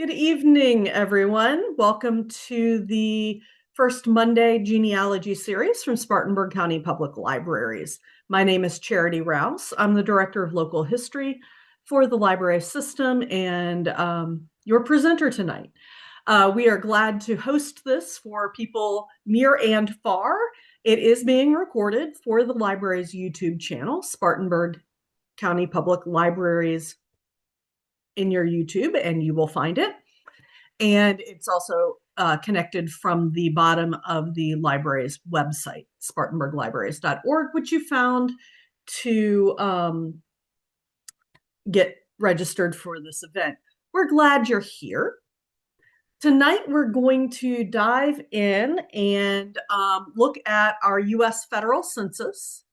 Good evening, everyone. Welcome to the first Monday genealogy series from Spartanburg County Public Libraries. My name is Charity Rouse. I'm the Director of Local History for the library system and your presenter tonight. We are glad to host this for people near and far. It is being recorded for the library's YouTube channel, Spartanburg County Public Libraries in your YouTube, and you will find it. And it's also connected from the bottom of the library's website, spartanburglibraries.org, which you found to get registered for this event. We're glad you're here. Tonight, we're going to dive in and look at our US Federal Census,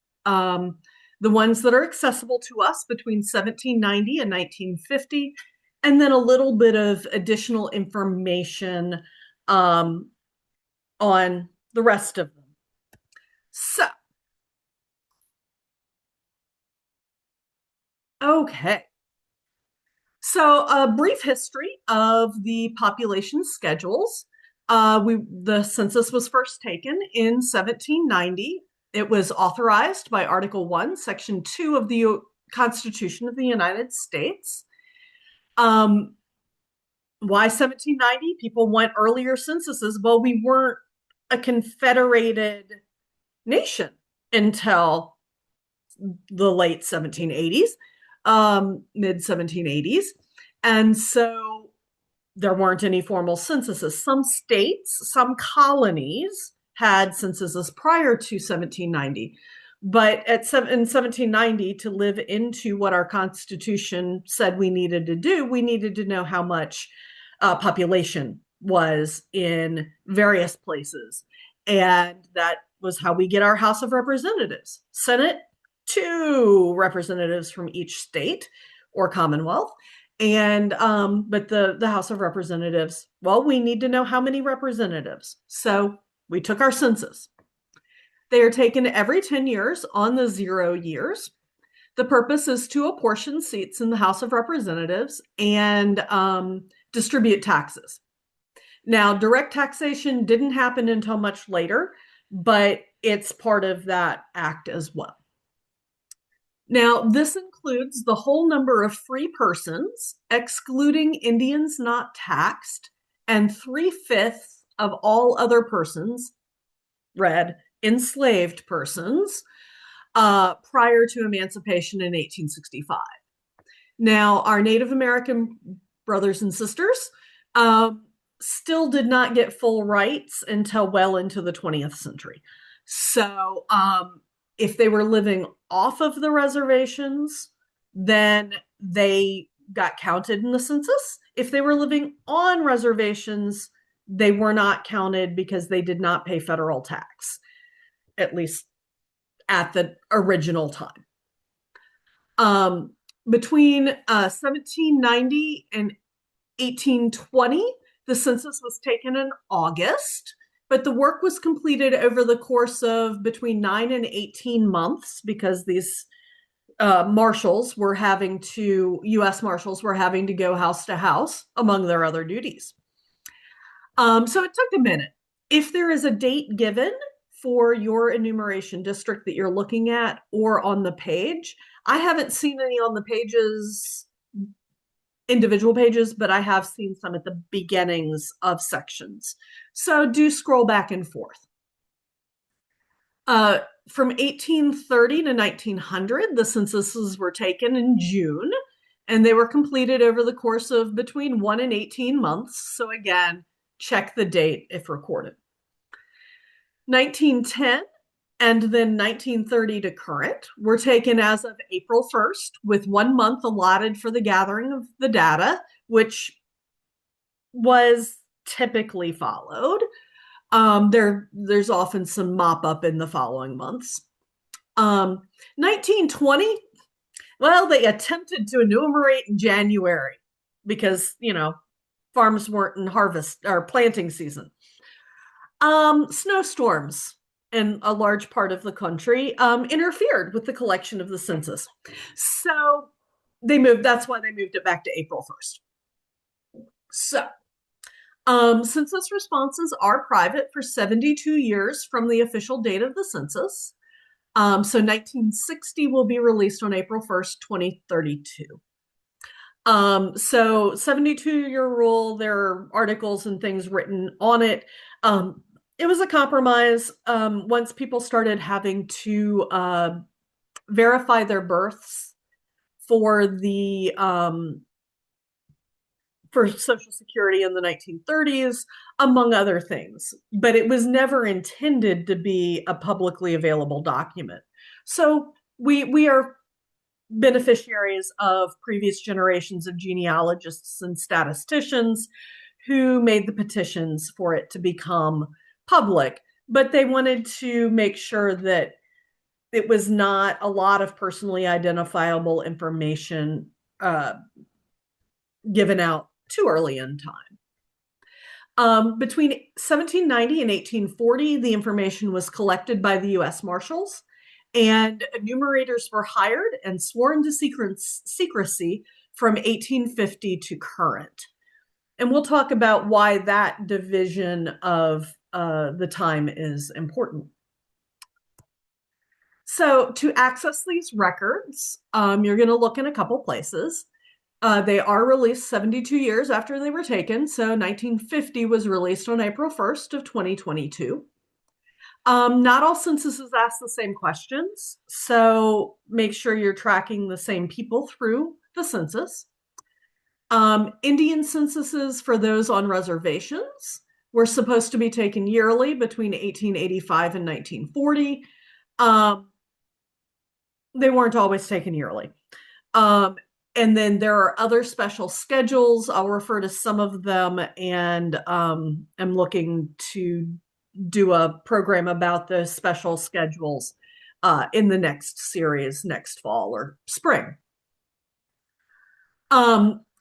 the ones that are accessible to us between 1790 and 1950, and then a little bit of additional information on the rest of them. So, okay. So a brief history of the population schedules. The census was first taken in 1790. It was authorized by Article 1, Section 2 of the Constitution of the United States. Why 1790? People want earlier censuses. Well, we weren't a confederated nation until the late 1780s, mid 1780s. And so there weren't any formal censuses. Some states, some colonies had censuses prior to 1790. But in 1790, to live into what our Constitution said we needed to do, we needed to know how much population was in various places. And that was how we get our House of Representatives. Senate, 2 representatives from each state or Commonwealth. And but the House of Representatives, well, we need to know how many representatives. So we took our census. They are taken every 10 years on the 0 years. The purpose is to apportion seats in the House of Representatives and distribute taxes. Now, direct taxation didn't happen until much later, but it's part of that act as well. Now, this includes the whole number of free persons, excluding Indians not taxed, and 3/5 of all other persons, read enslaved persons, prior to emancipation in 1865. Now, our Native American brothers and sisters still did not get full rights until well into the 20th century. So if they were living off of the reservations, then they got counted in the census. If they were living on reservations, they were not counted because they did not pay federal tax, at least at the original time. Between 1790 and 1820, the census was taken in August, but the work was completed over the course of between 9 and 18 months because these US marshals were having to go house to house among their other duties. So it took a minute. If there is a date given for your enumeration district that you're looking at or on the page, I haven't seen any on the pages, individual pages, but I have seen some at the beginnings of sections. So do scroll back and forth. From 1830 to 1900, the censuses were taken in June, and they were completed over the course of between 1 and 18 months. So again, check the date if recorded. 1910 and then 1930 to current were taken as of April 1st, with 1 month allotted for the gathering of the data, which was typically followed. There's often some mop up in the following months. 1920, well, they attempted to enumerate in January because, farms weren't in harvest or planting season. Snowstorms in a large part of the country interfered with the collection of the census. So that's why they moved it back to April 1st. So, census responses are private for 72 years from the official date of the census. So 1960 will be released on April 1st, 2032. So 72-year rule, there are articles and things written on it. It was a compromise once people started having to verify their births for the for Social Security in the 1930s, among other things. But it was never intended to be a publicly available document. So we are beneficiaries of previous generations of genealogists and statisticians who made the petitions for it to become public. But they wanted to make sure that it was not a lot of personally identifiable information given out too early in time. Between 1790 and 1840, the information was collected by the US Marshals, and enumerators were hired and sworn to secrecy from 1850 to current. And we'll talk about why that division of the time is important. So, to access these records, you're going to look in a couple places. They are released 72 years after they were taken. So 1950 was released on April 1st of 2022. Not all censuses ask the same questions. So make sure you're tracking the same people through the census. Indian censuses for those on reservations were supposed to be taken yearly between 1885 and 1940. They weren't always taken yearly. And then there are other special schedules. I'll refer to some of them, and I'm looking to do a program about the special schedules in the next series next fall or spring.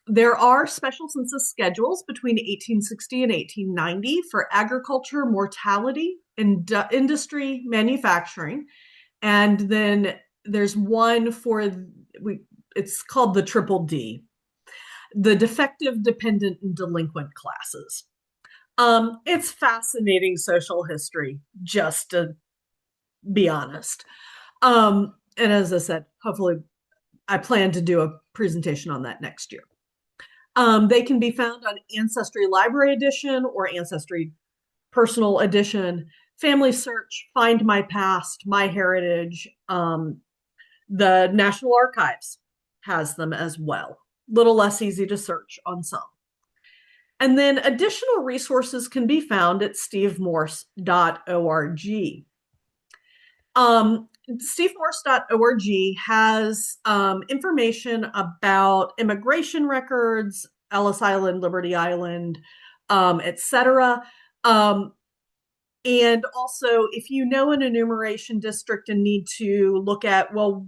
There are special census schedules between 1860 and 1890 for agriculture, mortality, industry, manufacturing. And then there's one for it's called the triple D, the defective, dependent, and delinquent classes. It's fascinating social history, just to be honest. And as I said, hopefully I plan to do a presentation on that next year. They can be found on Ancestry Library Edition or Ancestry Personal Edition, Family Search, Find My Past, My Heritage. The National Archives has them as well. Little less easy to search on some. And then additional resources can be found at stevemorse.org. Stevemorse.org has information about immigration records, Ellis Island, Liberty Island, etc. And also, if you know an enumeration district and need to look at, well,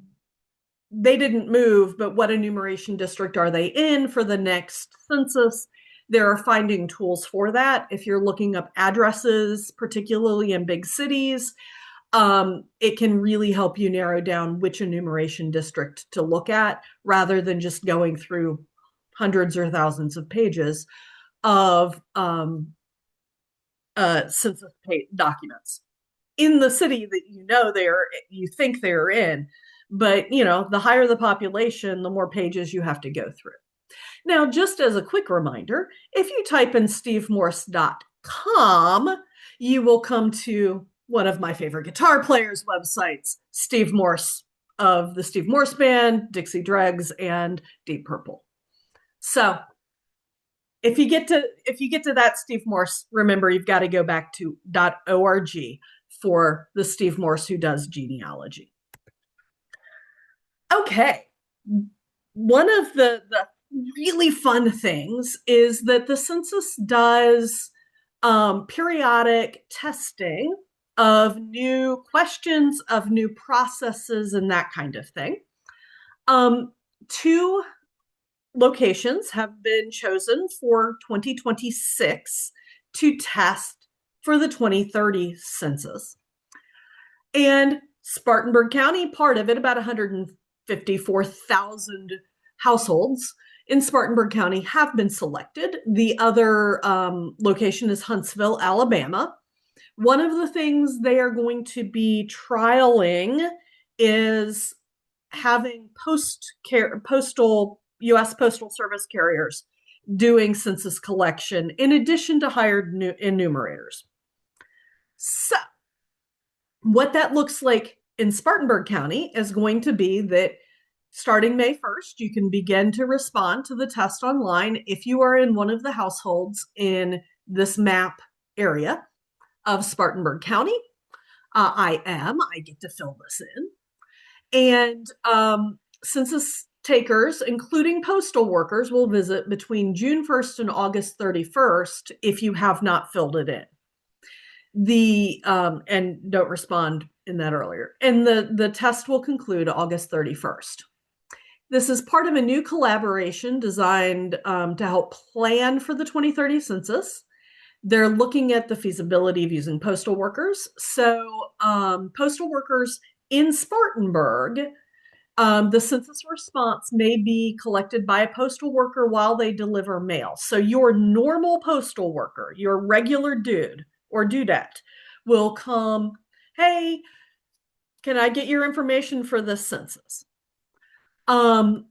they didn't move, but what enumeration district are they in for the next census? There are finding tools for that. If you're looking up addresses, particularly in big cities, it can really help you narrow down which enumeration district to look at rather than just going through hundreds or thousands of pages of census documents in the city that you think they're in. But, the higher the population, the more pages you have to go through. Now, just as a quick reminder, if you type in stevemorse.com, you will come to one of my favorite guitar players' websites, Steve Morse of the Steve Morse Band, Dixie Dregs, and Deep Purple. So if you get to that Steve Morse, remember you've got to go back to .org for the Steve Morse who does genealogy. Okay. One of the really fun things is that the census does periodic testing of new questions, of new processes, and that kind of thing. 2 locations have been chosen for 2026 to test for the 2030 census. And Spartanburg County, part of it, about 154,000 households, in Spartanburg County have been selected. The other location is Huntsville, Alabama. One of the things they are going to be trialing is having postal US Postal Service carriers doing census collection in addition to hired enumerators. So, what that looks like in Spartanburg County is going to be that starting May 1st, you can begin to respond to the test online if you are in one of the households in this map area of Spartanburg County. I get to fill this in. And census takers, including postal workers, will visit between June 1st and August 31st if you have not filled it in. And don't respond in that earlier. And the test will conclude August 31st. This is part of a new collaboration designed to help plan for the 2030 census. They're looking at the feasibility of using postal workers. So postal workers in Spartanburg, the census response may be collected by a postal worker while they deliver mail. So your normal postal worker, your regular dude or dudette, will come, hey, can I get your information for this census? And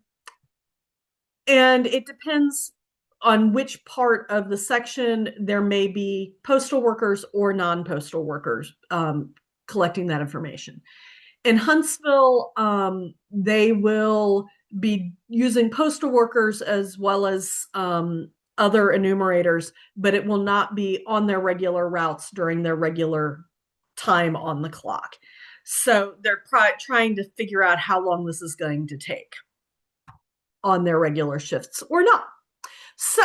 it depends on which part of the section. There may be postal workers or non-postal workers collecting that information. In Huntsville, they will be using postal workers as well as other enumerators, but it will not be on their regular routes during their regular time on the clock. So they're trying to figure out how long this is going to take on their regular shifts or not. So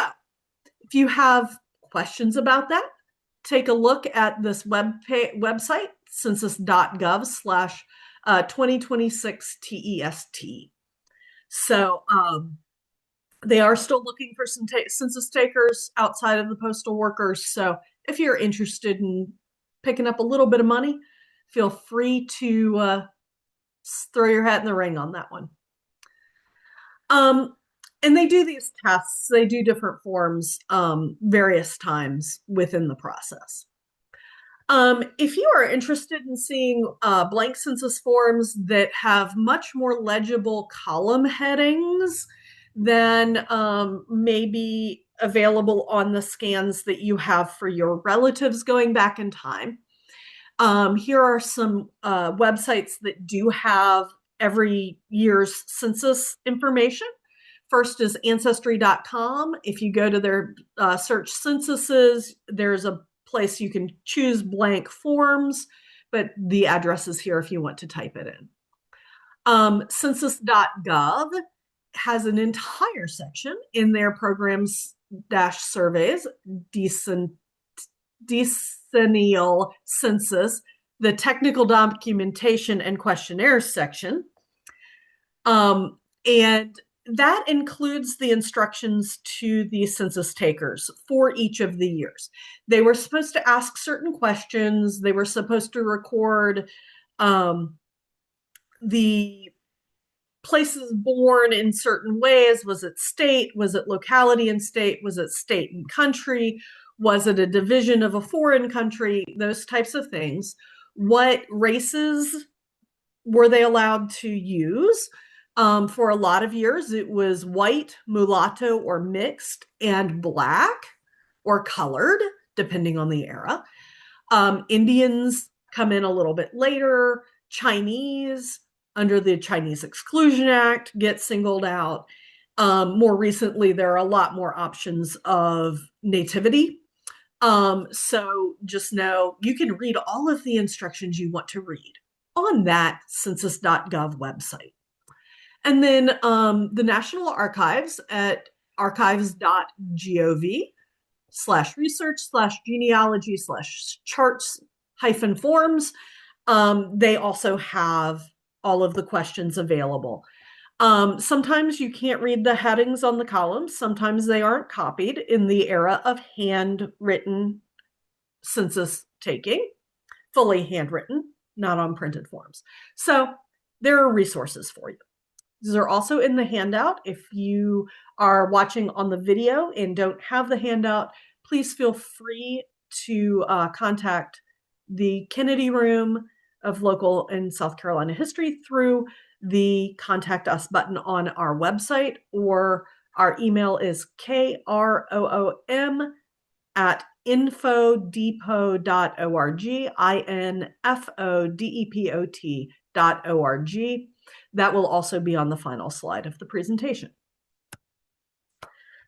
if you have questions about that, take a look at this website, census.gov/2026 TEST. So they are still looking for some census takers outside of the postal workers. So if you're interested in picking up a little bit of money, feel free to throw your hat in the ring on that one. And they do these tests, they do different forms various times within the process. If you are interested in seeing blank census forms that have much more legible column headings than may be available on the scans that you have for your relatives going back in time, here are some websites that do have every year's census information. First is ancestry.com. If you go to their search censuses, there's a place you can choose blank forms, but the address is here if you want to type it in. Census.gov has an entire section in their programs-surveys, Decennial Census, the technical documentation and questionnaires section. And that includes the instructions to the census takers for each of the years. They were supposed to ask certain questions. They were supposed to record the places born in certain ways. Was it state? Was it locality and state? Was it state and country? Was it a division of a foreign country? Those types of things. What races were they allowed to use? For a lot of years, it was white, mulatto, or mixed, and black or colored, depending on the era. Indians come in a little bit later. Chinese, under the Chinese Exclusion Act, get singled out. More recently, there are a lot more options of nativity. So just know you can read all of the instructions you want to read on that census.gov website. And then the National Archives at archives.gov/research/genealogy/charts-forms. They also have all of the questions available. Sometimes you can't read the headings on the columns. Sometimes they aren't copied in the era of handwritten census taking, fully handwritten, not on printed forms. So there are resources for you. These are also in the handout. If you are watching on the video and don't have the handout, please feel free to contact the Kennedy Room of Local and South Carolina History through the Contact Us button on our website, or our email is KROOM at infodepot.org, infodepot.org. That will also be on the final slide of the presentation.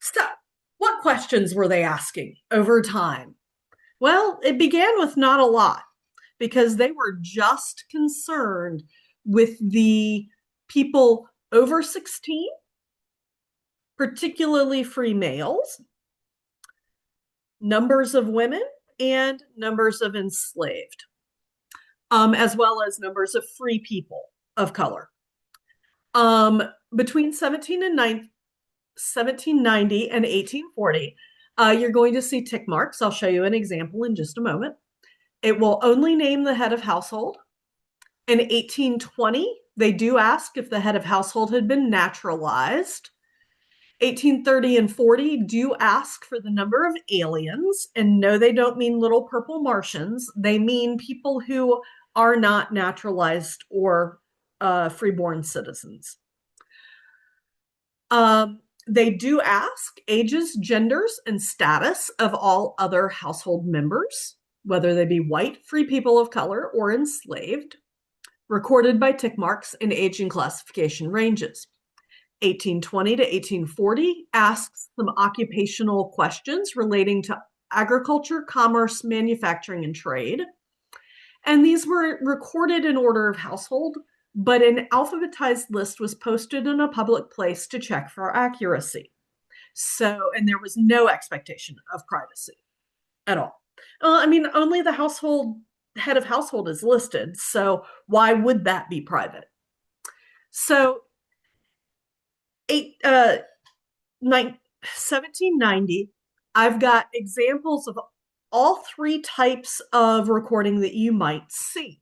So, what questions were they asking over time? Well, it began with not a lot, because they were just concerned with the people over 16, particularly free males, numbers of women, and numbers of enslaved, as well as numbers of free people of color. Between 1790 and 1840, you're going to see tick marks. I'll show you an example in just a moment. It will only name the head of household. In 1820, they do ask if the head of household had been naturalized. 1830 and 40 do ask for the number of aliens, and no, they don't mean little purple Martians. They mean people who are not naturalized or freeborn citizens. They do ask ages, genders, and status of all other household members, whether they be white, free people of color, or enslaved, recorded by tick marks in age and classification ranges. 1820 to 1840 asks some occupational questions relating to agriculture, commerce, manufacturing, and trade. And these were recorded in order of household, but an alphabetized list was posted in a public place to check for accuracy. So, and there was no expectation of privacy at all. I mean, only the head of household is listed, so why would that be private? So, 1790, I've got examples of all three types of recording that you might see.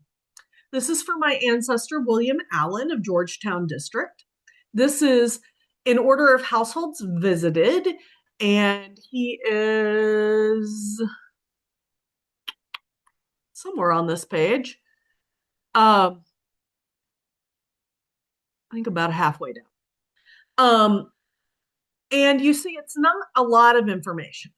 This is for my ancestor, William Allen of Georgetown District. This is in order of households visited, and he is somewhere on this page. I think about halfway down. And you see, it's not a lot of information.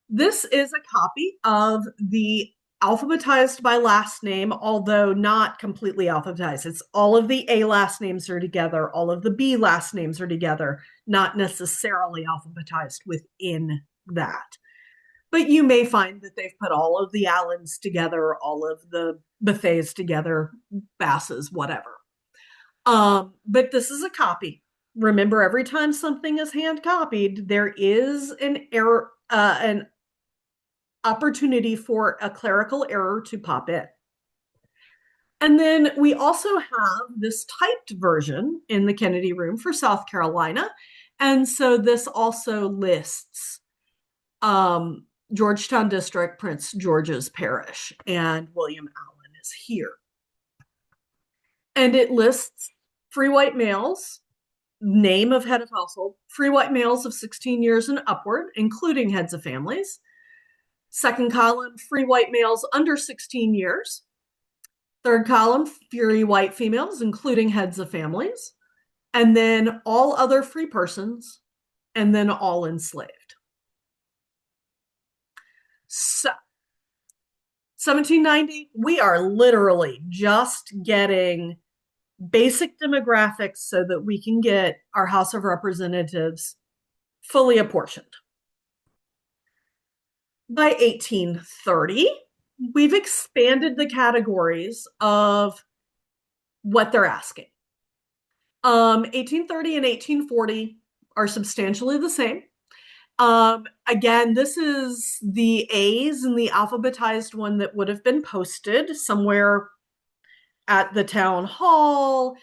This is a copy of the alphabetized by last name, although not completely alphabetized. It's all of the A last names are together, all of the B last names are together, not necessarily alphabetized within that. But you may find that they've put all of the Allens together, all of the Buffets together, Basses, whatever. But this is a copy. Remember, every time something is hand copied, there is an error, an opportunity for a clerical error to pop in. And then we also have this typed version in the Kennedy Room for South Carolina. And so this also lists Georgetown District, Prince George's Parish, and William Allen is here. And it lists free white males, name of head of household, free white males of 16 years and upward, including heads of families. Second column, free white males under 16 years. Third column, free white females, including heads of families. And then all other free persons, and then all enslaved. So, 1790, we are literally just getting basic demographics so that we can get our House of Representatives fully apportioned. By 1830, we've expanded the categories of what they're asking. 1830 and 1840 are substantially the same. Again, this is the A's in the alphabetized one that would have been posted somewhere at the town hall,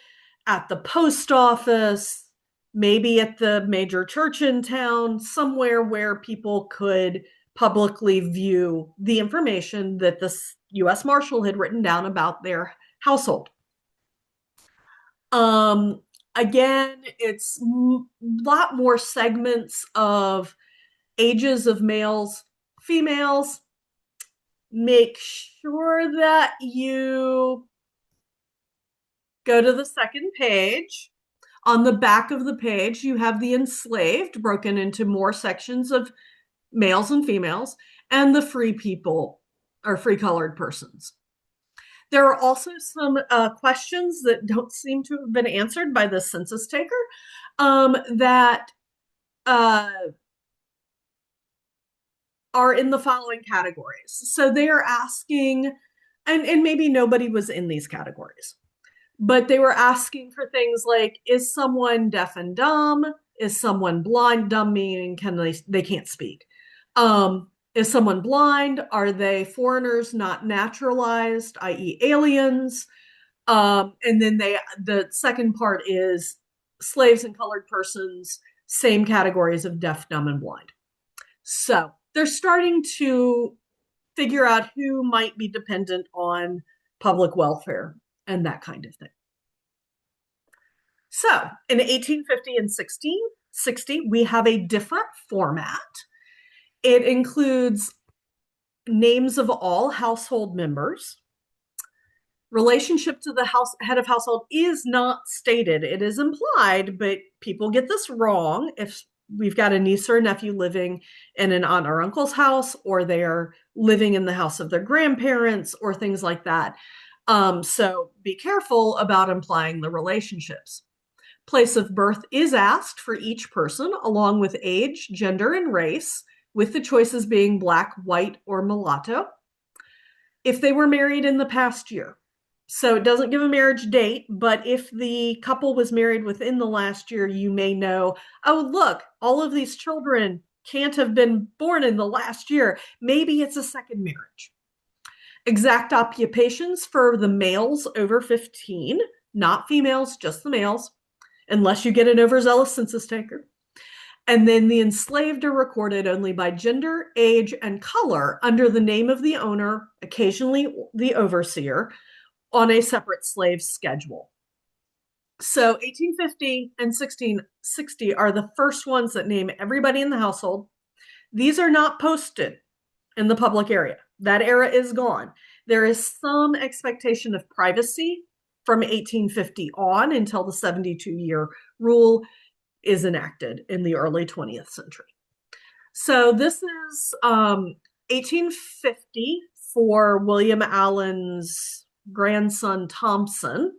at the post office, maybe at the major church in town, somewhere where people could publicly view the information that the U.S. Marshal had written down about their household. Again, it's a lot more segments of ages of males, females. Make sure that you go to the second page. On the back of the page, you have the enslaved broken into more sections of males and females, and the free people or free colored persons. There are also some questions that don't seem to have been answered by the census taker that uh, are in the following categories. So they are asking, and maybe nobody was in these categories, but they were asking for things like, is someone deaf and dumb? Is someone blind? Dumb meaning they can't speak. Is someone blind? Are they foreigners not naturalized, i.e. aliens? And then the second part is slaves and colored persons, same categories of deaf, dumb, and blind. So they're starting to figure out who might be dependent on public welfare and that kind of thing. So in 1850 and 1660, we have a different format. It includes names of all household members. Relationship to the head of household is not stated. It is implied, but people get this wrong if we've got a niece or a nephew living in an aunt or uncle's house, or they're living in the house of their grandparents, or things like that. So be careful about implying the relationships. Place of birth is asked for each person, along with age, gender, and race, with the choices being black, white, or mulatto. If they were married in the past year. So it doesn't give a marriage date, but if the couple was married within the last year, you may know, oh, look, all of these children can't have been born in the last year. Maybe it's a second marriage. Exact occupations for the males over 15, not females, just the males, unless you get an overzealous census taker. And then the enslaved are recorded only by gender, age, and color under the name of the owner, occasionally the overseer, on a separate slave schedule. So 1850 and 1660 are the first ones that name everybody in the household. These are not posted in the public area. That era is gone. There is some expectation of privacy from 1850 on until the 72-year rule is enacted in the early 20th century. So this is 1850 for William Allen's grandson Thompson.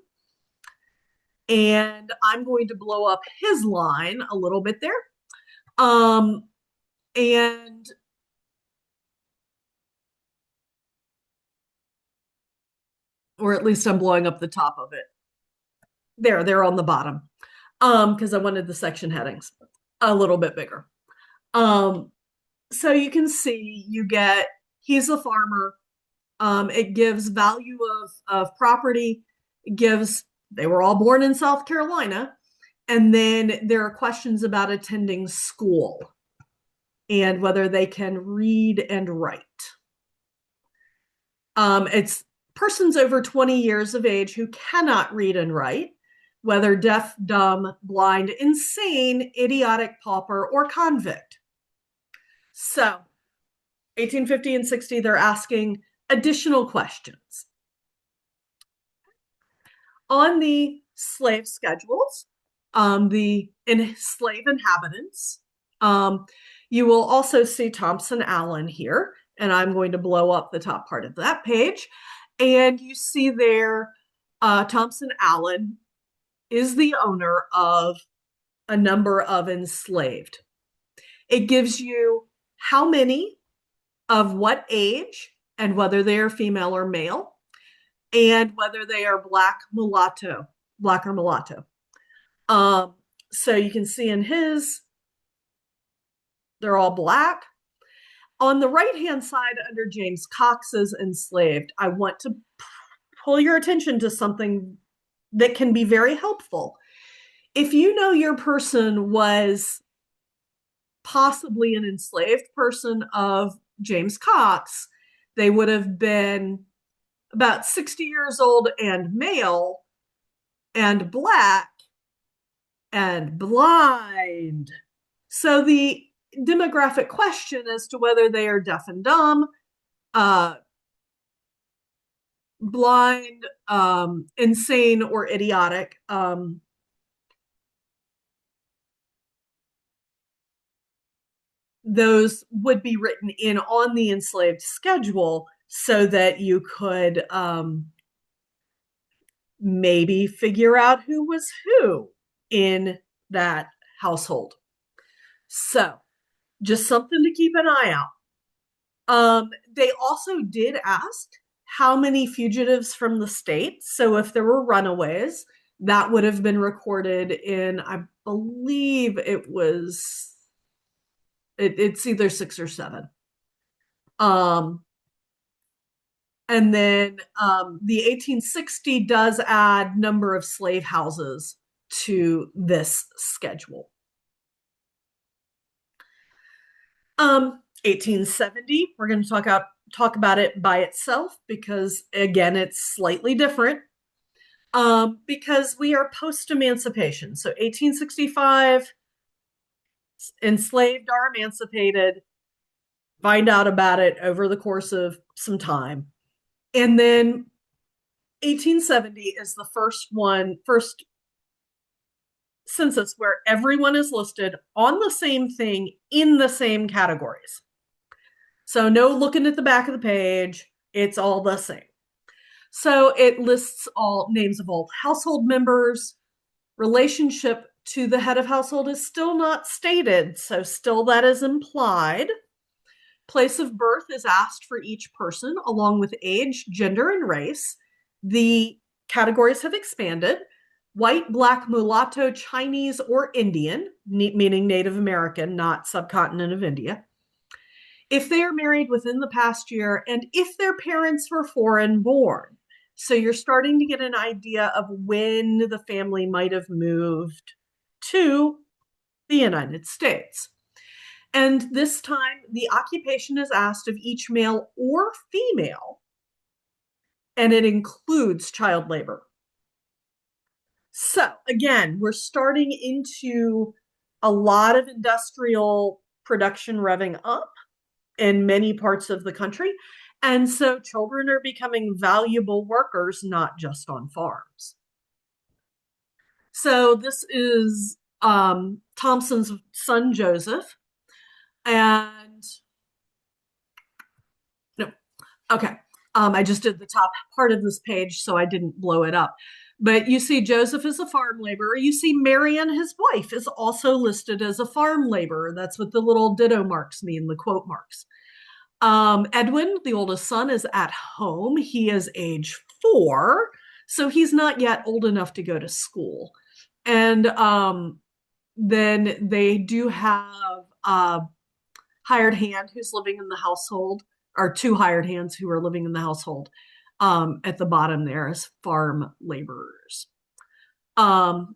And I'm going to blow up his line a little bit there. And or at least I'm blowing up the top of it. They're on the bottom. Because I wanted the section headings a little bit bigger. So you can see he's a farmer. It gives value of property. It gives, they were all born in South Carolina. And then there are questions about attending school and whether they can read and write. It's persons over 20 years of age who cannot read and write, whether deaf, dumb, blind, insane, idiotic, pauper, or convict. So 1850 and 60, they're asking additional questions. On the slave schedules, the slave inhabitants, you will also see Thompson Allen here, and I'm going to blow up the top part of that page. And you see there, Thompson Allen is the owner of a number of enslaved. It gives you how many, of what age, and whether they are female or male, and whether they are black or mulatto. So you can see in his, they're all black. On the right-hand side under James Cox's enslaved, I want to pull your attention to something that can be very helpful. If you know your person was possibly an enslaved person of James Cox, they would have been about 60 years old and male and black and blind. So the demographic question as to whether they are deaf and dumb, uh, blind, insane, or idiotic, those would be written in on the enslaved schedule so that you could maybe figure out who was who in that household. So, just something to keep an eye out. They also did ask how many fugitives from the state. So, if there were runaways, that would have been recorded in, I believe it's either six or seven. Um, and then the 1860 does add number of slave houses to this schedule. 1870, we're going to talk about it by itself because again, it's slightly different. Because we are post emancipation. So 1865, enslaved are emancipated, find out about it over the course of some time. And then 1870 is the first census where everyone is listed on the same thing in the same categories. So no looking at the back of the page, it's all the same. So it lists all names of all household members. Relationship to the head of household is still not stated, so still that is implied. Place of birth is asked for each person, along with age, gender, and race. The categories have expanded. White, black, mulatto, Chinese, or Indian, meaning Native American, not subcontinent of India. If they are married within the past year, and if their parents were foreign born. So you're starting to get an idea of when the family might have moved to the United States. And this time, the occupation is asked of each male or female, and it includes child labor. So, again, we're starting into a lot of industrial production revving up in many parts of the country. And so children are becoming valuable workers, not just on farms. So this is Thompson's son, Joseph. And no, okay. I just did the top part of this page, so I didn't blow it up. But you see Joseph is a farm laborer. You see Marion, his wife, is also listed as a farm laborer. That's what the little ditto marks mean, the quote marks. Edwin, the oldest son, is at home. He is age 4, so he's not yet old enough to go to school. And then they do have a hired hand who's living in the household, or 2 hired hands who are living in the household at the bottom there as farm laborers. And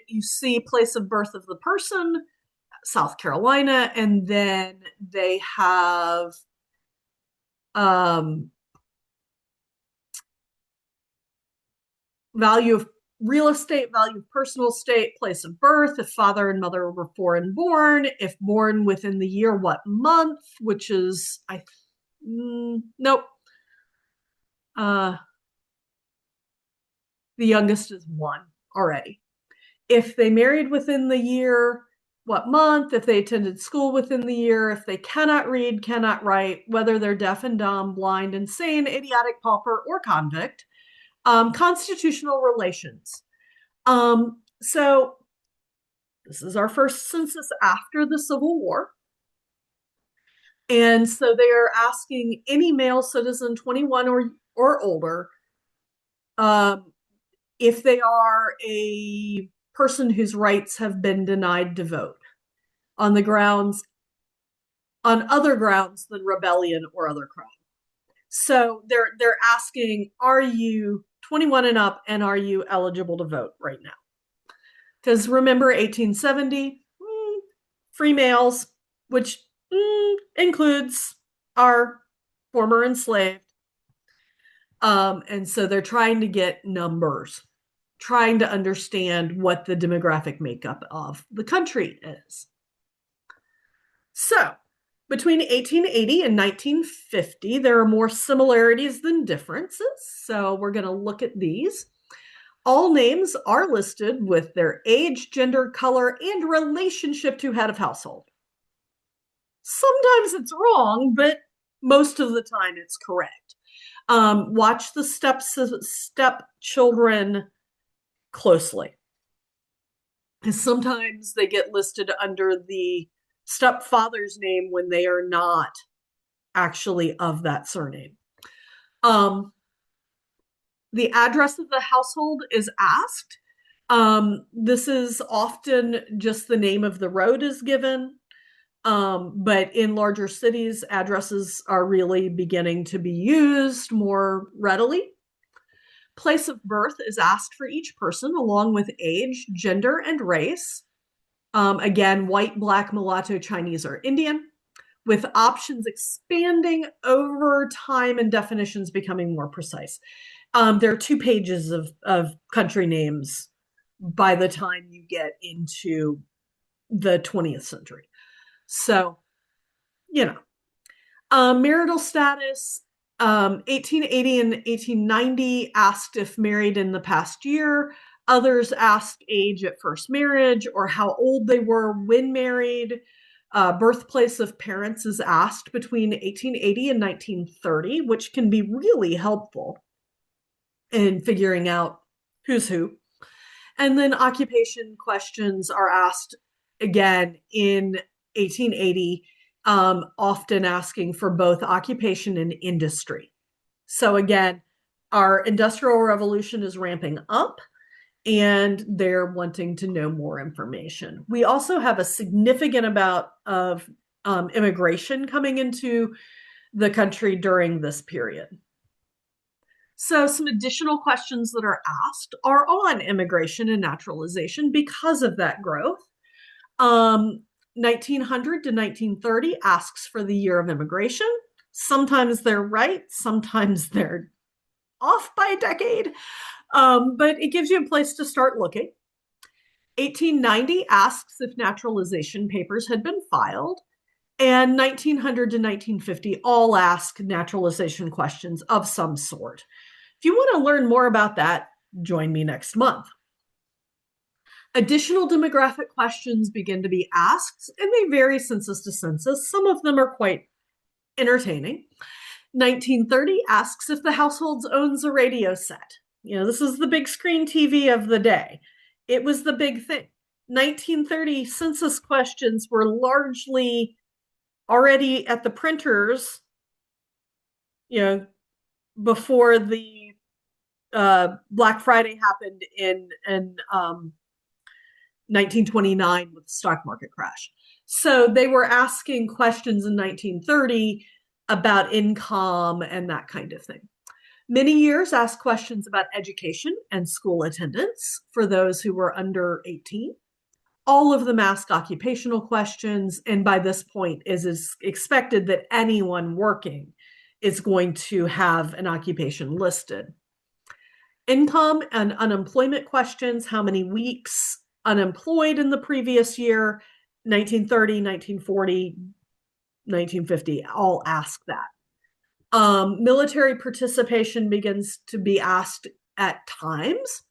you see place of birth of the person, South Carolina, and then they have value of real estate, value of personal estate, place of birth, if father and mother were foreign born, if born within the year, what month, which is, nope. The youngest is 1 already. If they married within the year, what month, if they attended school within the year, if they cannot read, cannot write, whether they're deaf and dumb, blind, insane, idiotic, pauper, or convict, constitutional relations. So this is our first census after the Civil War. And so they are asking any male citizen 21 or older if they are a person whose rights have been denied to vote on other grounds than rebellion or other crime. So they're asking, are you 21 and up, and are you eligible to vote right now? Because remember 1870, free males, which includes our former enslaved. And so they're trying to get numbers. trying to understand what the demographic makeup of the country is. So, between 1880 and 1950, there are more similarities than differences. So, we're going to look at these. All names are listed with their age, gender, color, and relationship to head of household. Sometimes it's wrong, but most of the time it's correct. Watch the stepchildren closely, because sometimes they get listed under the stepfather's name when they are not actually of that surname. The address of the household is asked. This is often just the name of the road is given. But in larger cities, addresses are really beginning to be used more readily. Place of birth is asked for each person, along with age, gender, and race. Again, white, black, mulatto, Chinese, or Indian, with options expanding over time and definitions becoming more precise. There are 2 pages of country names by the time you get into the 20th century. So, marital status, 1880 and 1890 asked if married in the past year. Others asked age at first marriage or how old they were when married. Birthplace of parents is asked between 1880 and 1930, which can be really helpful in figuring out who's who. And then occupation questions are asked again in 1880, often asking for both occupation and industry. So again, our industrial revolution is ramping up and they're wanting to know more information. We also have a significant amount of immigration coming into the country during this period. So some additional questions that are asked are on immigration and naturalization because of that growth. 1900 to 1930 asks for the year of immigration. Sometimes they're right, sometimes they're off by a decade, but it gives you a place to start looking. 1890 asks if naturalization papers had been filed, and 1900 to 1950 all ask naturalization questions of some sort. If you want to learn more about that, join me next month. Additional demographic questions begin to be asked, and they vary census to census. Some of them are quite entertaining. 1930 asks if the household owns a radio set. This is the big screen TV of the day. It was the big thing. 1930 census questions were largely already at the printers, before the Black Friday happened in 1929 with the stock market crash. So they were asking questions in 1930 about income and that kind of thing. Many years asked questions about education and school attendance for those who were under 18. All of them ask occupational questions, and by this point it is expected that anyone working is going to have an occupation listed. Income and unemployment questions, how many weeks unemployed in the previous year, 1930, 1940, 1950, all ask that. Military participation begins to be asked at times.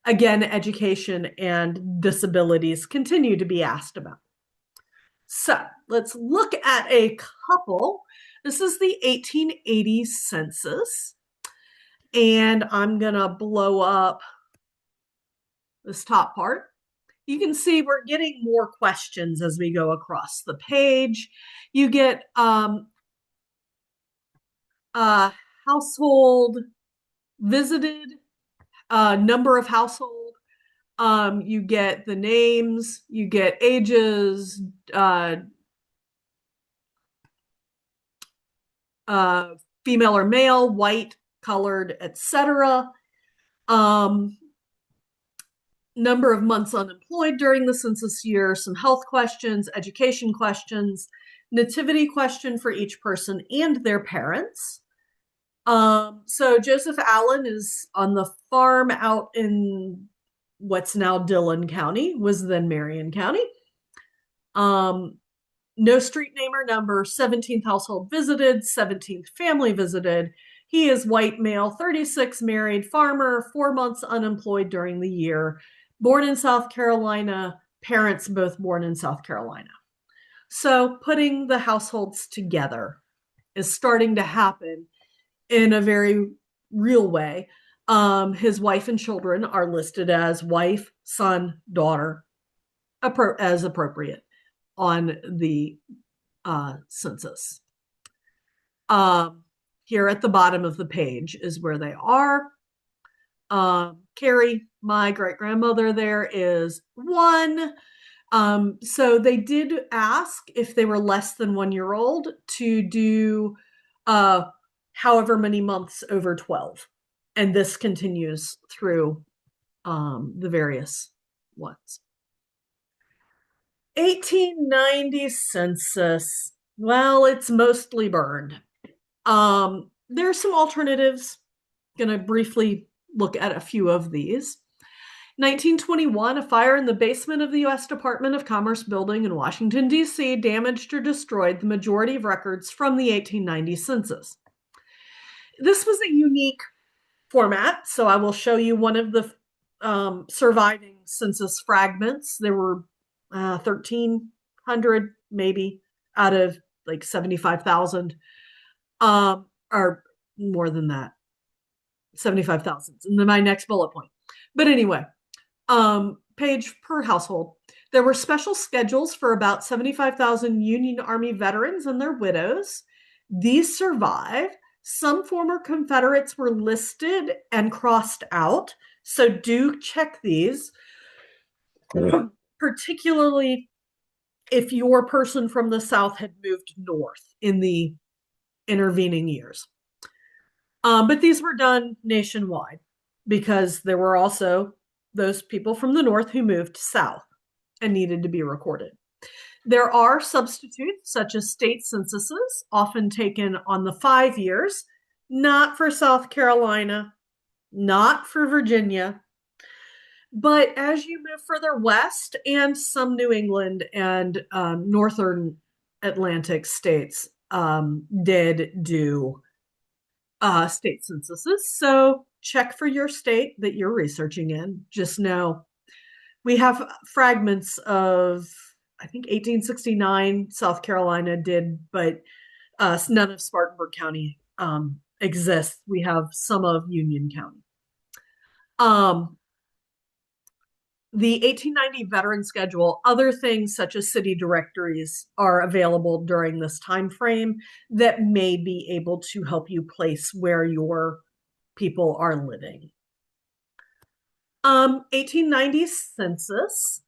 Again, education and disabilities continue to be asked about. So let's look at a couple. This is the 1880 census. And I'm going to blow up this top part. You can see we're getting more questions as we go across the page. You get household visited, number of household. You get the names, you get ages, female or male, white, colored, etc. Number of months unemployed during the census year, some health questions, education questions, nativity question for each person and their parents. So Joseph Allen is on the farm out in what's now Dillon County, was then Marion County. Um, no street name or number, 17th household visited, 17th family visited. He is white male, 36, married, farmer, 4 months unemployed during the year, born in South Carolina, parents both born in South Carolina. So putting the households together is starting to happen in a very real way. His wife and children are listed as wife, son, daughter, as appropriate on the census. Here at the bottom of the page is where they are. Carrie, my great grandmother, there is one. So they did ask if they were less than 1 year old to do however many months over 12. And this continues through the various ones. 1890 census. Well, it's mostly burned. There's some alternatives. Going to briefly look at a few of these. 1921, a fire in the basement of the U.S. Department of Commerce building in Washington, D.C. damaged or destroyed the majority of records from the 1890 census. This was a unique format, so I will show you one of the surviving census fragments. There were 1,300 maybe out of like 75,000, or more than that, 75,000. And then my next bullet point. But anyway, page per household. There were special schedules for about 75,000 Union Army veterans and their widows. These survive. Some former Confederates were listed and crossed out, so do check these, particularly if your person from the South had moved north in the intervening years. But these were done nationwide because there were also those people from the North who moved south and needed to be recorded. There are substitutes, such as state censuses, often taken on the 5 years, not for South Carolina, not for Virginia. But as you move further west, and some New England and northern Atlantic states did do state censuses. So check for your state that you're researching in. Just know we have fragments of, I think 1869, South Carolina did, but none of Spartanburg County exists. We have some of Union County. The 1890 veteran schedule, other things such as city directories are available during this time frame that may be able to help you place where your people are living. 1890 census.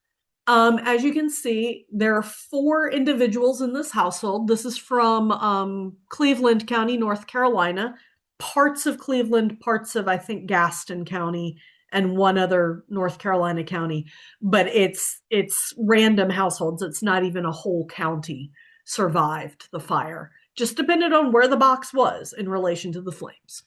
As you can see, there are 4 individuals in this household. This is from Cleveland County, North Carolina, parts of Cleveland, parts of, I think, Gaston County, and one other North Carolina county. But it's random households. It's not even a whole county survived the fire. Just depended on where the box was in relation to the flames.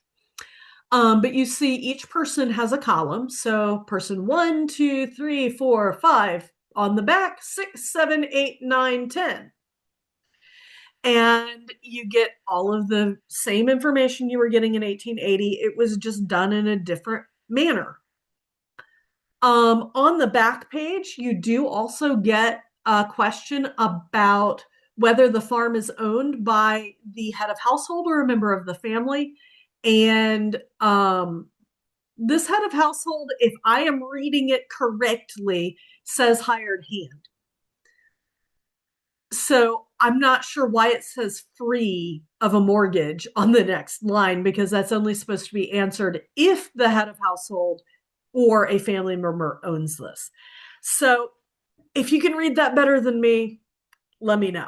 But you see each person has a column. So person 1, 2, 3, 4, 5. On the back, 6, 7, 8, 9, 10. And you get all of the same information you were getting in 1880. It was just done in a different manner. On the back page, you do also get a question about whether the farm is owned by the head of household or a member of the family. And this head of household, if I am reading it correctly, says hired hand. So I'm not sure why it says free of a mortgage on the next line, because that's only supposed to be answered if the head of household or a family member owns this. So if you can read that better than me, let me know.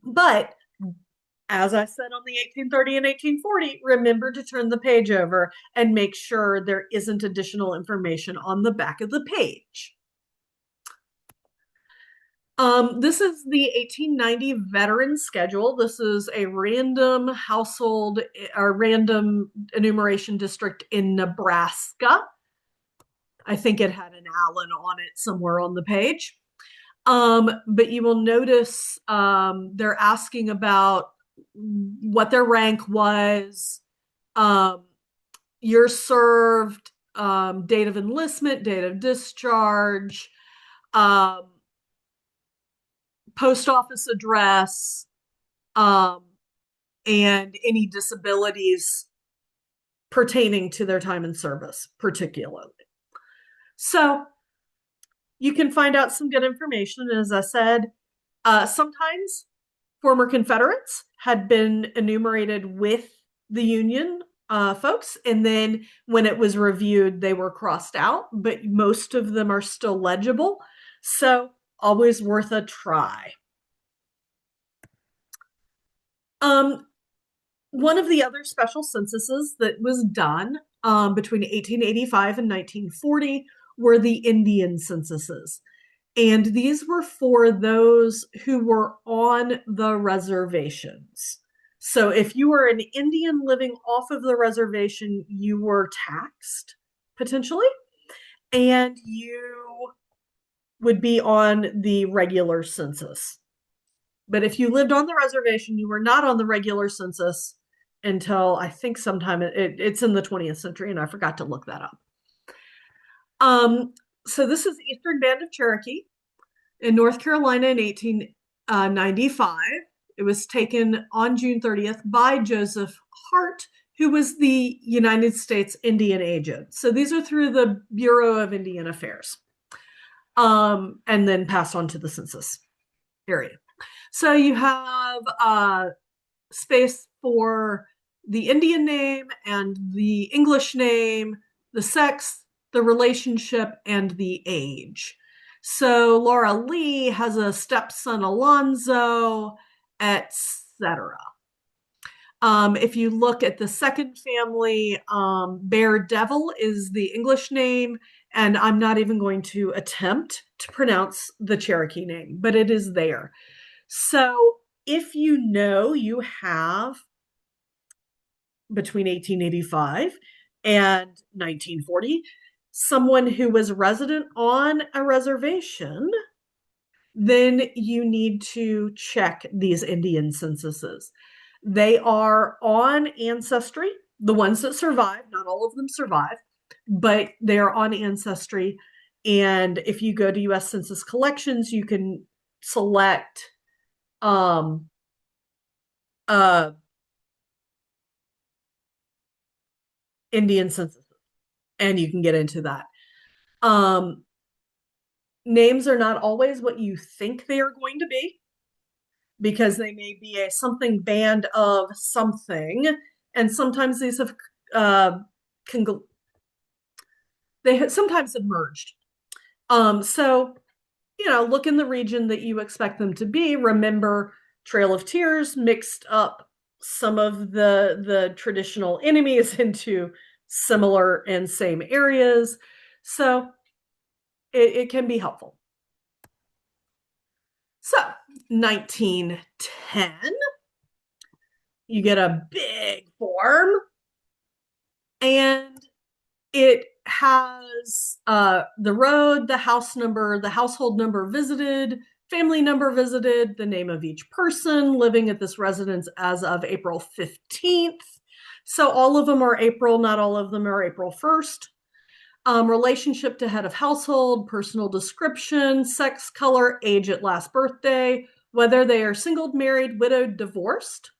But as I said on the 1830 and 1840, remember to turn the page over and make sure there isn't additional information on the back of the page. This is the 1890 veteran schedule. This is a random household or random enumeration district in Nebraska. I think it had an Allen on it somewhere on the page. But you will notice they're asking about what their rank was, year served, date of enlistment, date of discharge, um, post office address, um, and any disabilities pertaining to their time in service, particularly. So you can find out some good information. As I said, sometimes former Confederates had been enumerated with the Union folks, and then when it was reviewed, they were crossed out, but most of them are still legible. So always worth a try. One of the other special censuses that was done between 1885 and 1940 were the Indian censuses. And these were for those who were on the reservations. So if you were an Indian living off of the reservation, you were taxed potentially, and you would be on the regular census. But if you lived on the reservation, you were not on the regular census until I think sometime it's in the 20th century, and I forgot to look that up. So this is the Eastern Band of Cherokee in North Carolina in 1895. It was taken on June 30th by Joseph Hart, who was the United States Indian agent. So these are through the Bureau of Indian Affairs, and then passed on to the census area. So you have space for the Indian name and the English name, the sex, the relationship, and the age. So Laura Lee has a stepson, Alonzo, etc. If you look at the second family, Bear Devil is the English name, and I'm not even going to attempt to pronounce the Cherokee name, but it is there. So if you know you have between 1885 and 1940 someone who was resident on a reservation, then you need to check these Indian censuses. They are on Ancestry, the ones that survive, not all of them survive, but they're on Ancestry. And if you go to US Census Collections, you can select Indian census, and you can get into that. Names are not always what you think they are going to be, because they may be a something band of something, and sometimes these have sometimes have merged. So look in the region that you expect them to be. Remember, Trail of Tears mixed up some of the traditional enemies into similar and same areas. So it can be helpful. So 1910, you get a big form, and it has the road, the house number, the household number visited, family number visited, the name of each person living at this residence as of April 15th. So all of them are April, not all of them are April 1st. Relationship to head of household, personal description, sex, color, age at last birthday, whether they are single, married, widowed, divorced.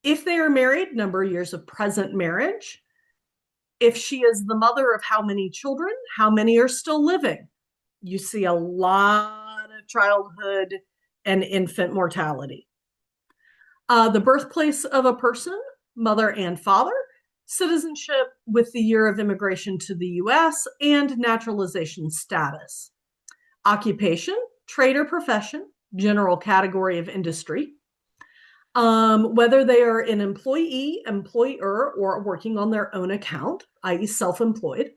If they are married, number of years of present marriage. If she is the mother of how many children, how many are still living. You see a lot of childhood and infant mortality. The birthplace of a person, mother and father, citizenship with the year of immigration to the US, and naturalization status. Occupation, trade or profession, general category of industry. Whether they are an employee, employer, or working on their own account, i.e. self-employed.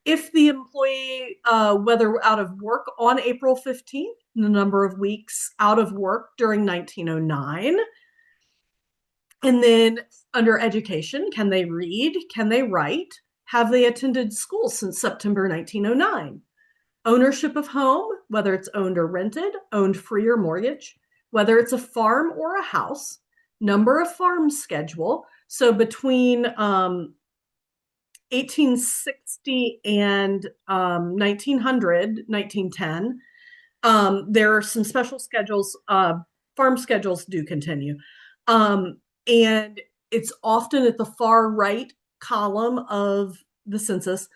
If the employee, whether out of work on April 15th, the number of weeks out of work during 1909. And then under education, can they read? Can they write? Have they attended school since September 1909? Ownership of home, whether it's owned or rented, owned free or mortgage, whether it's a farm or a house, number of farm schedule. So between 1860 and 1900, 1910, there are some special schedules. Farm schedules do continue. And it's often at the far right column of the census.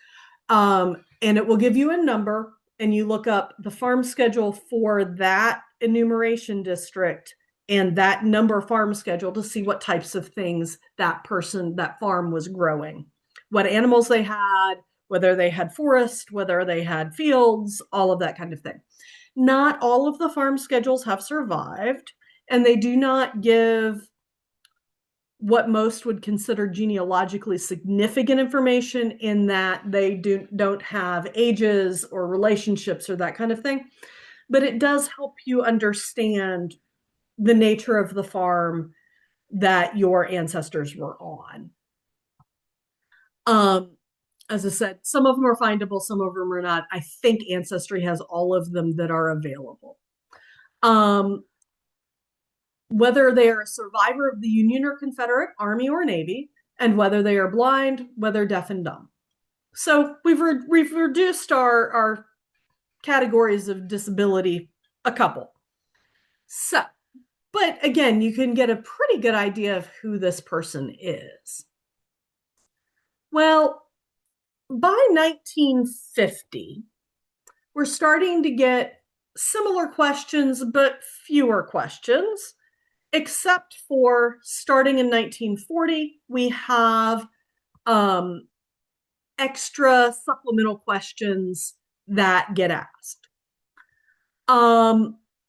And it will give you a number, and you look up the farm schedule for that enumeration district and that number farm schedule to see what types of things that farm was growing, what animals they had, whether they had forest, whether they had fields, all of that kind of thing. Not all of the farm schedules have survived, and they do not give what most would consider genealogically significant information, in that they don't have ages or relationships or that kind of thing. But it does help you understand the nature of the farm that your ancestors were on. As I said, some of them are findable, some of them are not. I think Ancestry has all of them that are available. Whether they are a survivor of the Union or Confederate Army or Navy, and whether they are blind, whether deaf and dumb. So we've reduced our categories of disability a couple. So, but again, you can get a pretty good idea of who this person is. Well, by 1950, we're starting to get similar questions, but fewer questions. Except for starting in 1940, we have extra supplemental questions that get asked.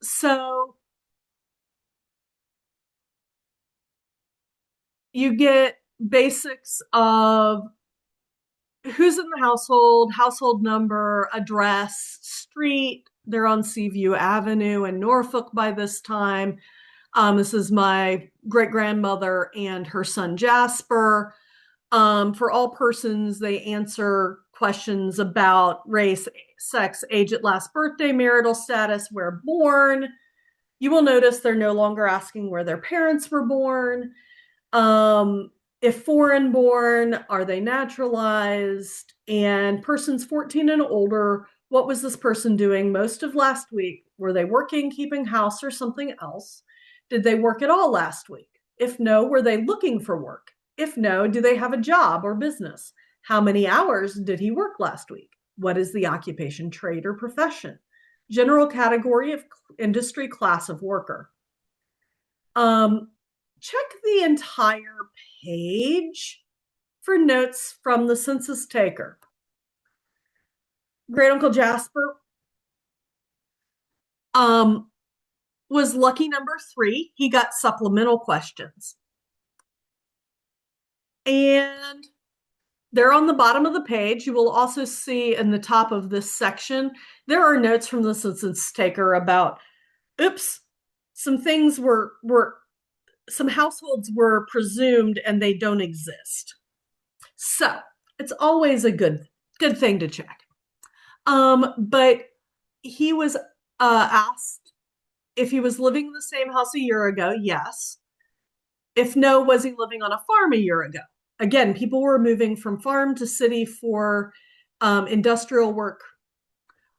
So you get basics of who's in the household number, address, street. They're on Seaview Avenue in Norfolk by this time. This is my great-grandmother and her son Jasper. For all persons, they answer questions about race, sex, age at last birthday, marital status, where born. You will notice they're no longer asking where their parents were born. If foreign born, are they naturalized? And persons 14 and older, what was this person doing most of last week? Were they working, keeping house, or something else? Did they work at all last week? If no, were they looking for work? If no, do they have a job or business? How many hours did he work last week? What is the occupation, trade, or profession? General category of industry, class of worker. Check the entire page for notes from the census taker. Great Uncle Jasper was lucky number 3. He got supplemental questions. And they're on the bottom of the page. You will also see in the top of this section, there are notes from the census taker about, oops, some things some households were presumed and they don't exist. So it's always a good thing to check. But he was asked if he was living in the same house a year ago. Yes. If no, was he living on a farm a year ago? Again, people were moving from farm to city for industrial work.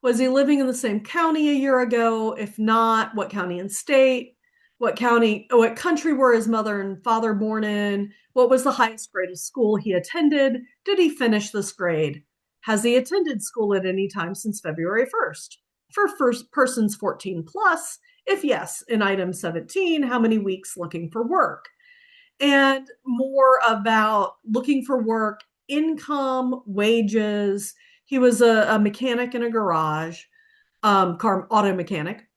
Was he living in the same county a year ago? If not, what county and state? What country were his mother and father born in? What was the highest grade of school he attended? Did he finish this grade? Has he attended school at any time since February 1st? For persons 14 plus, if yes, in item 17, how many weeks looking for work? And more about looking for work, income, wages. He was a mechanic in a garage, auto mechanic.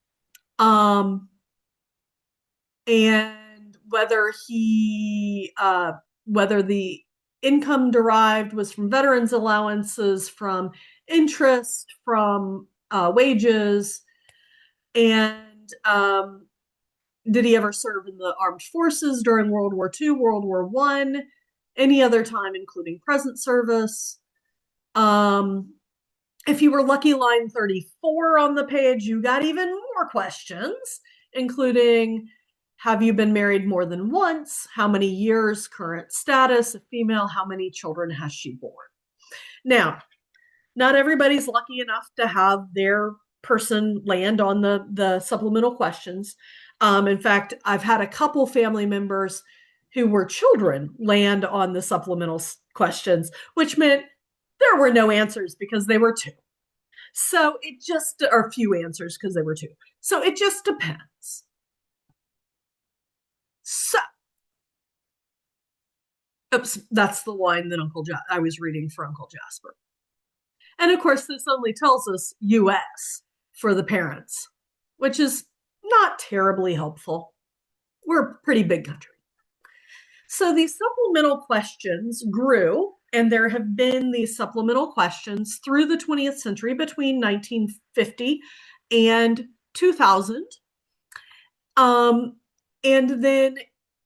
And whether the income derived was from veterans allowances, from interest, from wages, and did he ever serve in the armed forces during World War II, World War I, any other time, including present service? If you were lucky, line 34 on the page, you got even more questions, including, have you been married more than once? How many years? Current status? A female, how many children has she born? Now, not everybody's lucky enough to have their person land on the supplemental questions. In fact, I've had a couple family members who were children land on the supplemental questions, which meant there were no answers because they were two. So it just, or few answers because they were two. So it just depends. So, oops, that's the line that I was reading for Uncle Jasper. And of course, this only tells us US for the parents, which is not terribly helpful. We're a pretty big country. So these supplemental questions grew, and there have been these supplemental questions through the 20th century between 1950 and 2000. And then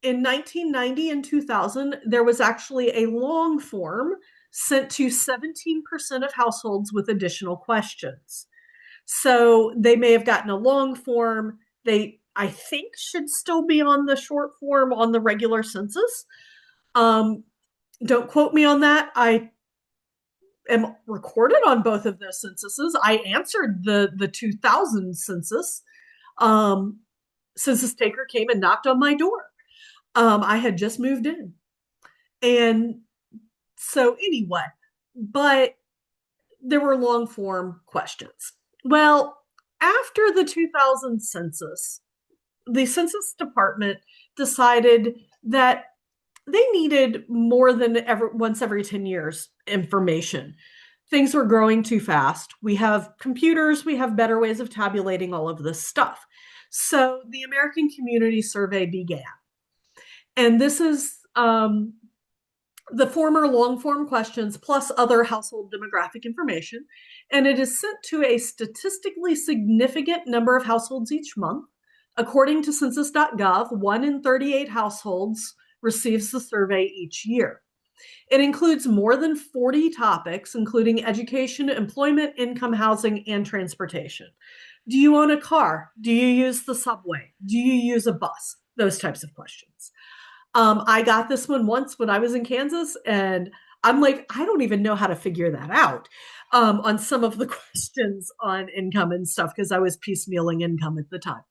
in 1990 and 2000, there was actually a long form sent to 17% of households with additional questions. So they may have gotten a long form. They, I think, should still be on the short form on the regular census. Don't quote me on that. I am recorded on both of those censuses. I answered the 2000 census. Census taker came and knocked on my door. I had just moved in. And so anyway, but there were long form questions. Well, after the 2000 census, the Census Department decided that they needed more than once every 10 years information. Things were growing too fast. We have computers, we have better ways of tabulating all of this stuff. So the American Community Survey began. And this is the former long form questions plus other household demographic information. And it is sent to a statistically significant number of households each month. According to census.gov, 1 in 38 households receives the survey each year. It includes more than 40 topics, including education, employment, income, housing, and transportation. Do you own a car? Do you use the subway? Do you use a bus? Those types of questions. I got this one once when I was in Kansas, and I'm like, I don't even know how to figure that out on some of the questions on income and stuff, because I was piecemealing income at the time.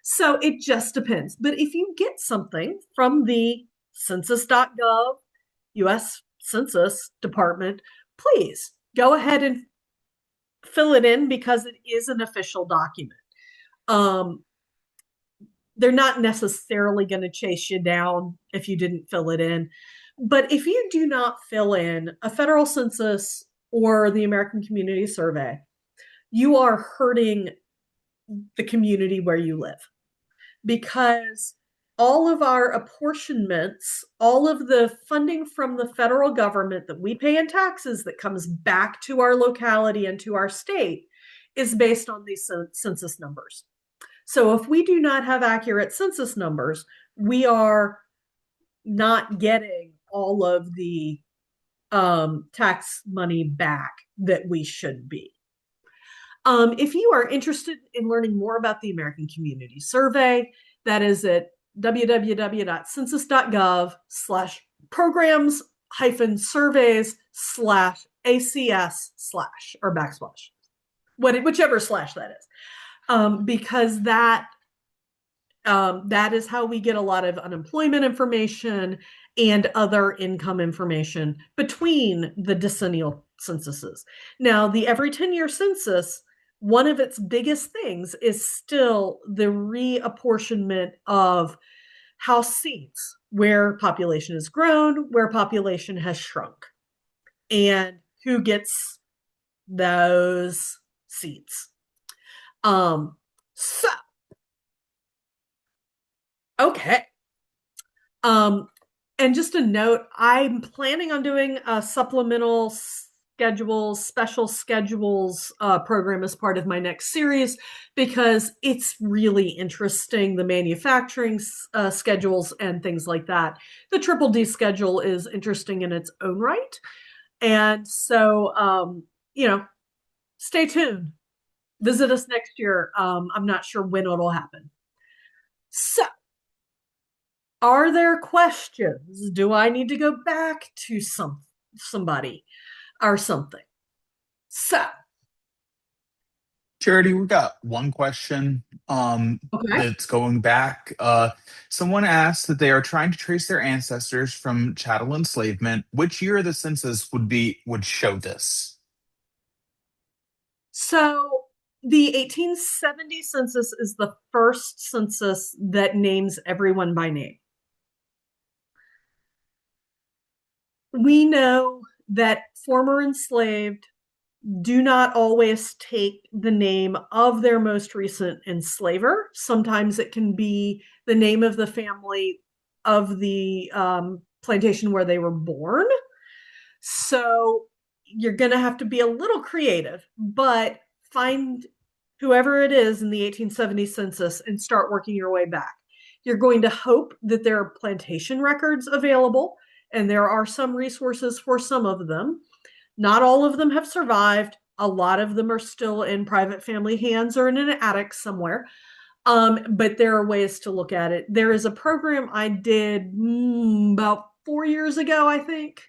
So it just depends. But if you get something from the census.gov, US Census Department, please go ahead and fill it in because it is an official document. They're not necessarily going to chase you down if you didn't fill it in. But if you do not fill in a federal census or the American Community Survey, you are hurting the community where you live, because all of our apportionments, all of the funding from the federal government that we pay in taxes that comes back to our locality and to our state is based on these census numbers. So if we do not have accurate census numbers, we are not getting all of the tax money back that we should be. If you are interested in learning more about the American Community Survey, that is at www.census.gov/programs-surveys/ACS/ or backslash, whichever slash that is. Because that is how we get a lot of unemployment information and other income information between the decennial censuses. Now, the every 10-year census, one of its biggest things is still the reapportionment of house seats, where population has grown, where population has shrunk, and who gets those seats. Okay. And just a note, I'm planning on doing a supplemental schedules, special schedules program as part of my next series because it's really interesting, the manufacturing schedules and things like that. The Triple D schedule is interesting in its own right. And so, stay tuned. Visit us next year. I'm not sure when it'll happen. So, are there questions? Do I need to go back to somebody or something? So, Charity, we got one question okay. that's going back. Someone asked that they are trying to trace their ancestors from chattel enslavement. Which year of the census would show this? So, the 1870 census is the first census that names everyone by name. We know that former enslaved do not always take the name of their most recent enslaver. Sometimes it can be the name of the family of the plantation where they were born. So you're going to have to be a little creative, but find whoever it is in the 1870 census and start working your way back. You're going to hope that there are plantation records available, and there are some resources for some of them. Not all of them have survived. A lot of them are still in private family hands or in an attic somewhere. But there are ways to look at it. There is a program I did about 4 years ago, I think,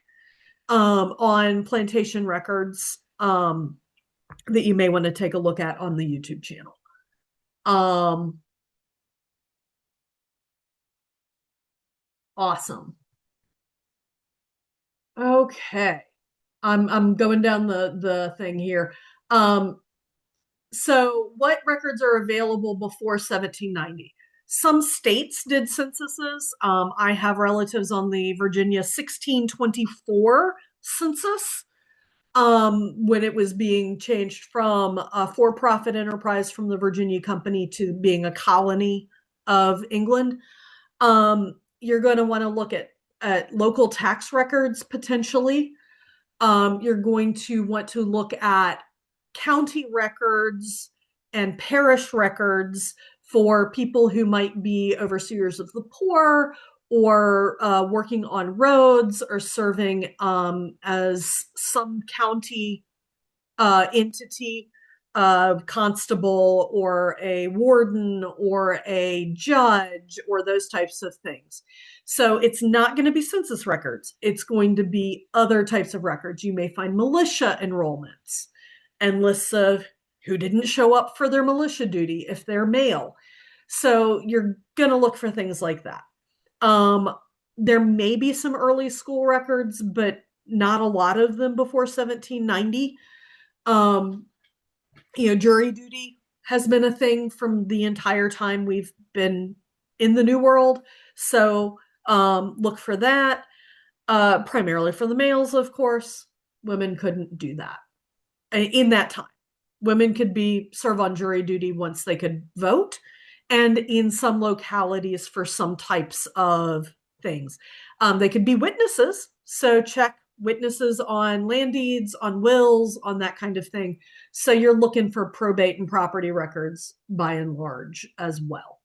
on plantation records that you may want to take a look at on the YouTube channel. Awesome. Okay. I'm going down the thing here. So what records are available before 1790? Some states did censuses. I have relatives on the Virginia 1624 census when it was being changed from a for-profit enterprise from the Virginia Company to being a colony of England. You're going to want to look at local tax records potentially. You're going to want to look at county records and parish records for people who might be overseers of the poor or working on roads or serving as some county entity, constable or a warden or a judge or those types of things. So it's not going to be census records. It's going to be other types of records. You may find militia enrollments and lists of who didn't show up for their militia duty if they're male. So you're going to look for things like that. There may be some early school records, but not a lot of them before 1790. Um, Jury duty has been a thing from the entire time we've been in the New World. So look for that. Primarily for the males, of course. Women couldn't do that in that time. Women could serve on jury duty once they could vote, and in some localities for some types of things. They could be witnesses. So check witnesses on land deeds, on wills, on that kind of thing. So you're looking for probate and property records by and large as well.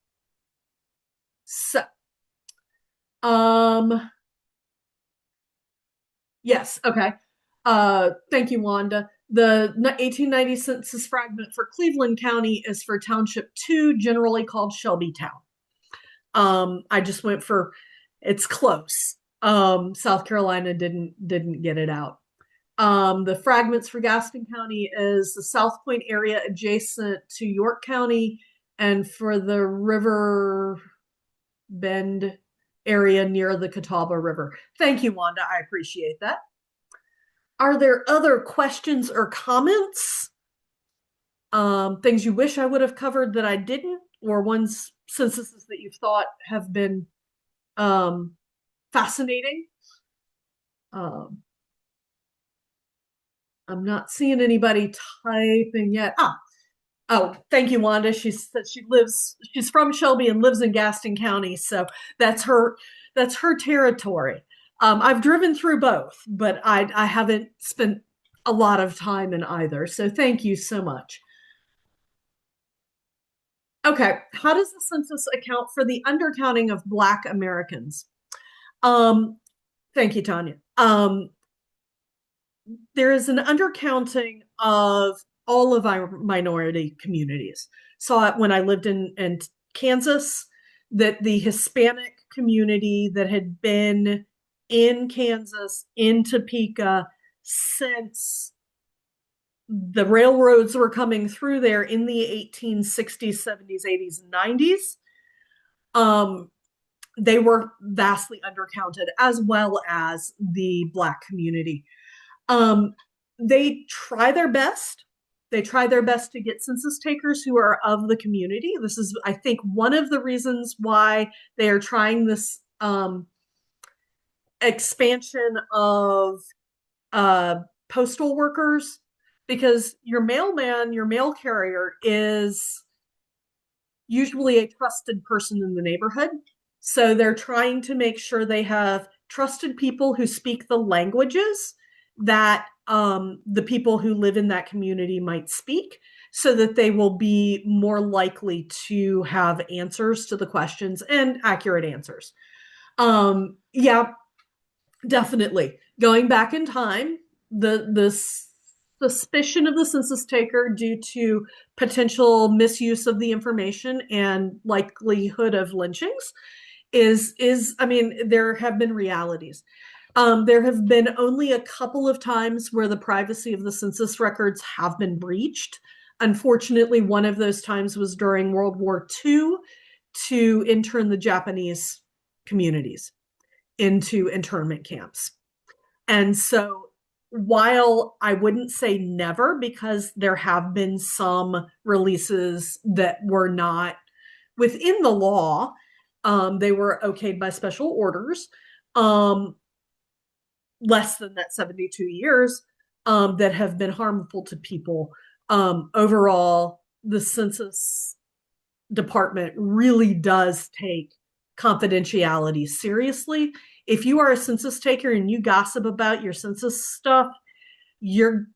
So, yes, okay. Thank you, Wanda. The 1890 census fragment for Cleveland County is for Township 2, generally called Shelbytown. I just went for it's close. South Carolina didn't get it out. The fragments for Gaston County is the South Point area adjacent to York County, and for the River Bend area near the Catawba River. Thank you, Wanda. I appreciate that. Are there other questions or comments? Things you wish I would have covered that I didn't, or ones censuses that you've thought have been fascinating? Um, I'm not seeing anybody typing yet. Oh, thank you, Wanda. She said she's from Shelby and lives in Gaston County. So that's her that's her territory. I've driven through both, but I haven't spent a lot of time in either. So thank you so much. Okay, how does the census account for the undercounting of Black Americans? Um, Thank you, Tanya. There is an undercounting of all of our minority communities. Saw it when I lived in Kansas, that the Hispanic community that had been in Kansas, in Topeka, since the railroads were coming through there in the 1860s, 70s, 80s, and 90s. Um, they were vastly undercounted, as well as the Black community. Um, they try their best. They try their best to get census takers who are of the community. This is, I think, one of the reasons why they are trying this expansion of uh, postal workers, because your mailman, your mail carrier is usually a trusted person in the neighborhood. So they're trying to make sure they have trusted people who speak the languages that the people who live in that community might speak, so that they will be more likely to have answers to the questions and accurate answers. Yeah, definitely. Going back in time, the suspicion of the census taker due to potential misuse of the information and likelihood of lynchings is I mean, there have been realities. There have been only a couple of times where the privacy of the census records have been breached. Unfortunately, one of those times was during World War II to intern the Japanese communities into internment camps. And so, while I wouldn't say never, because there have been some releases that were not within the law, they were okayed by special orders, um, less than that 72 years, that have been harmful to people. Overall, the census department really does take confidentiality seriously. If you are a census taker and you gossip about your census stuff, you're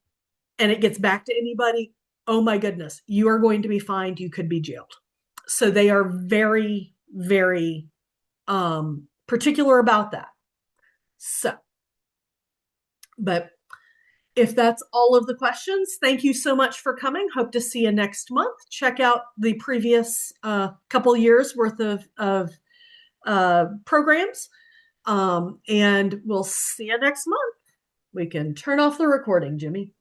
and it gets back to anybody, oh my goodness, you are going to be fined, you could be jailed. So they are very, very particular about that. So, but if that's all of the questions, thank you so much for coming. Hope to see you next month. Check out the previous couple years worth of programs. And we'll see you next month. We can turn off the recording, Jimmy.